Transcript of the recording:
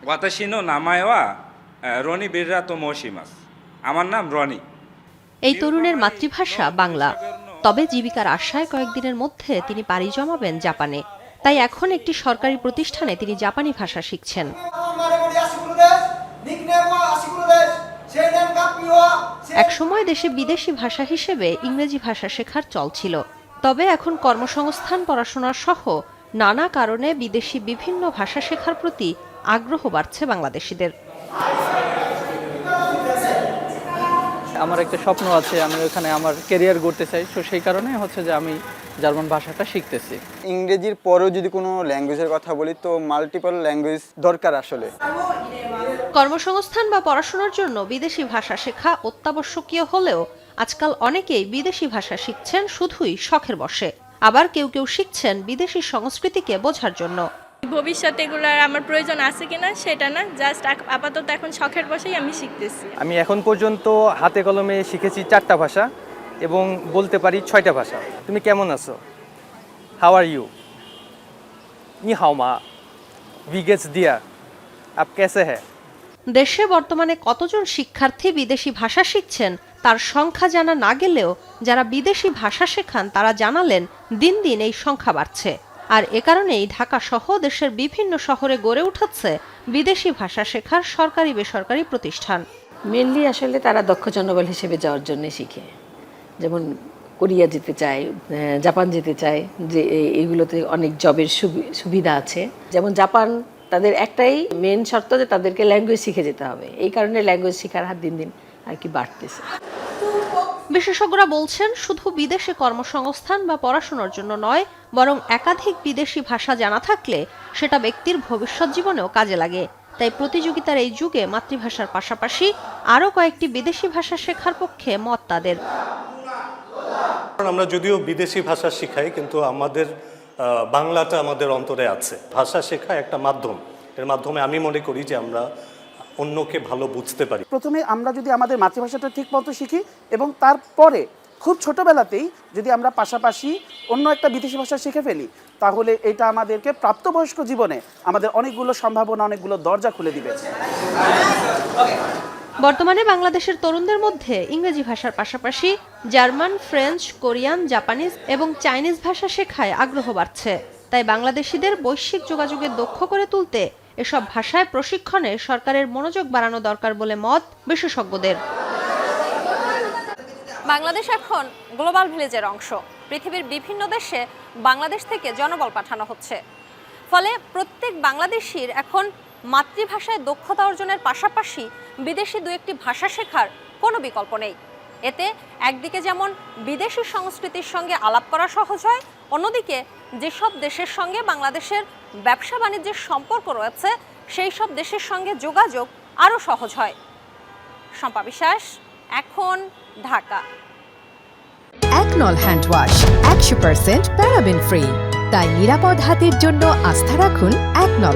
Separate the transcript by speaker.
Speaker 1: ওয়াতাশিনো নামায়ওয়া রনি বিররাতো মশিমাস। আমার নাম রনি।
Speaker 2: এই তরুণের মাতৃভাষা বাংলা, তবে জীবিকার আশায় কয়েকদিনের মধ্যে তিনি পাড়ি জমাবেন জাপানে। তাই এখন একটি সরকারি প্রতিষ্ঠানে তিনি জাপানি ভাষা শিখছেন। একসময় দেশে বিদেশি ভাষা হিসেবে ইংরেজি ভাষা শেখার চল ছিল, তবে এখন কর্মসংস্থান, পড়াশোনা সহ নানা কারণে বিদেশি বিভিন্ন ভাষা শেখার প্রতি আগ্রহ বাড়ছে বাংলাদেশিদের।
Speaker 3: আমার একটা স্বপ্ন আছে, আমি ওখানে আমার ক্যারিয়ার গড়তে চাই, তো সেই কারণে হচ্ছে যে আমি জার্মান ভাষাটা শিখতেছি।
Speaker 4: ইংরেজির পরেও যদি কোনো ল্যাঙ্গুয়েজের কথা বলি, তো মাল্টিপল ল্যাঙ্গুয়েজ দরকার আসলে।
Speaker 2: কর্মসংস্থান বা পড়াশোনার জন্য বিদেশি ভাষা শেখা অত্যাবশ্যকীয় হলেও আজকাল অনেকেই বিদেশি ভাষা শিখছেন শুধুই শখের বশে। আবার কেউ কেউ শিখছেন বিদেশি সংস্কৃতিকে বোঝার জন্য।
Speaker 5: ভবিষ্যতে এগুলোর আমার প্রয়োজন আছে কিনা সেটা না, জাস্ট আপাতত এখন শখের বশেই আমি শিখতেছি।
Speaker 6: আমি এখন পর্যন্ত হাতে কলমে শিখেছি 4টা ভাষা এবং বলতে পারি 6টা ভাষা। তুমি কেমন আছো? How are you? নি হাও মা? ভি গেটস দিয়া? আপ কেসে হ্যাঁ?
Speaker 2: দেশে বর্তমানে কতজন শিক্ষার্থী বিদেশি ভাষা শিখছেন তার সংখ্যা জানা না গেলেও যারা বিদেশি ভাষা শেখান তারা জানালেন দিন দিন এই সংখ্যা বাড়ছে। আর এ কারণেই ঢাকা সহ দেশের বিভিন্ন শহরে গড়ে উঠেছে বিদেশি ভাষা শেখার সরকারি বেসরকারি প্রতিষ্ঠান।
Speaker 7: মেনলি আসলে তারা দক্ষ জনবল হিসেবে যাওয়ার জন্য শিখে, যেমন কোরিয়া যেতে চায়, জাপান যেতে চায়, যে এইগুলোতে অনেক জবের সুবিধা আছে। যেমন জাপান, তাদের একটাই মেন শর্ত যে তাদেরকে ল্যাঙ্গুয়েজ শিখে যেতে হবে। এই কারণে ল্যাঙ্গুয়েজ শেখার হার দিন দিন আর কি বাড়তেছে।
Speaker 2: বিশেষজ্ঞরা বলছেন শুধু বিদেশে কর্মসংস্থান বা পড়াশোনার জন্য নয়, বরং একাধিক বিদেশি ভাষা জানা থাকলে সেটা ব্যক্তির ভবিষ্যৎ জীবনেও কাজে লাগে। তাই প্রতিযোগিতার এই যুগে মাতৃভাষার পাশাপাশি আরও কয়েকটি বিদেশি ভাষা শেখার পক্ষে মত তাদের।
Speaker 8: আমরা যদিও বিদেশি ভাষা শিখাই, কিন্তু আমাদের বাংলাটা আমাদের অন্তরে আছে। ভাষা শেখা একটা মাধ্যম, এর মাধ্যমে আমি মনে করি যে আমরা অন্যকে ভালো বুঝতে পারি।
Speaker 9: প্রথমে আমরা যদি আমাদের মাতৃভাষাটা ঠিক মতো শিখি এবং তারপরে খুব ছোটবেলাতেই যদি আমরা পাশাপাশি অন্য একটা বিদেশি ভাষা শিখে ফেলি, তাহলে এটা আমাদেরকে প্রাপ্তবয়স্ক জীবনে আমাদের অনেকগুলো সম্ভাবনা, অনেকগুলো দরজা খুলে দিবে।
Speaker 2: বর্তমানে বাংলাদেশের তরুণদের মধ্যে ইংরেজি ভাষার পাশাপাশি জার্মান, ফ্রেঞ্চ, কোরিয়ান, জাপানিজ এবং চাইনিজ ভাষা শেখায় আগ্রহ বাড়ছে। তাই বাংলাদেশিদের বৈশ্বিক যোগাযোগে দক্ষ করে তুলতে এসব ভাষায় প্রশিক্ষণে সরকারের মনোযোগ বাড়ানো দরকার বলে মত বিশেষজ্ঞদের।
Speaker 10: বাংলাদেশ এখন গ্লোবাল ভিলেজের অংশ। পৃথিবীর বিভিন্ন দেশে বাংলাদেশ থেকে জনবল পাঠানো হচ্ছে। ফলে প্রত্যেক বাংলাদেশির এখন মাতৃভাষায় দক্ষতা অর্জনের পাশাপাশি বিদেশি দু একটি ভাষা শেখার কোনো বিকল্প নেই। এতে একদিকে যেমন বিদেশি সংস্কৃতির সঙ্গে আলাপ করা সহজ হয়, অন্যদিকে যেসব দেশের সঙ্গে বাংলাদেশের ব্যবসা বাণিজ্যের সম্পর্ক রয়েছে সেই সব দেশের সঙ্গে যোগাযোগ আরও সহজ হয়। শম্পা বিশ্বাস, এখন, ঢাকা।
Speaker 11: একনল হ্যান্ড ওয়াশ 100% প্যারাবেন ফ্রি, তাই নিরাপদ হাতের জন্য আস্থা রাখুন একনলে।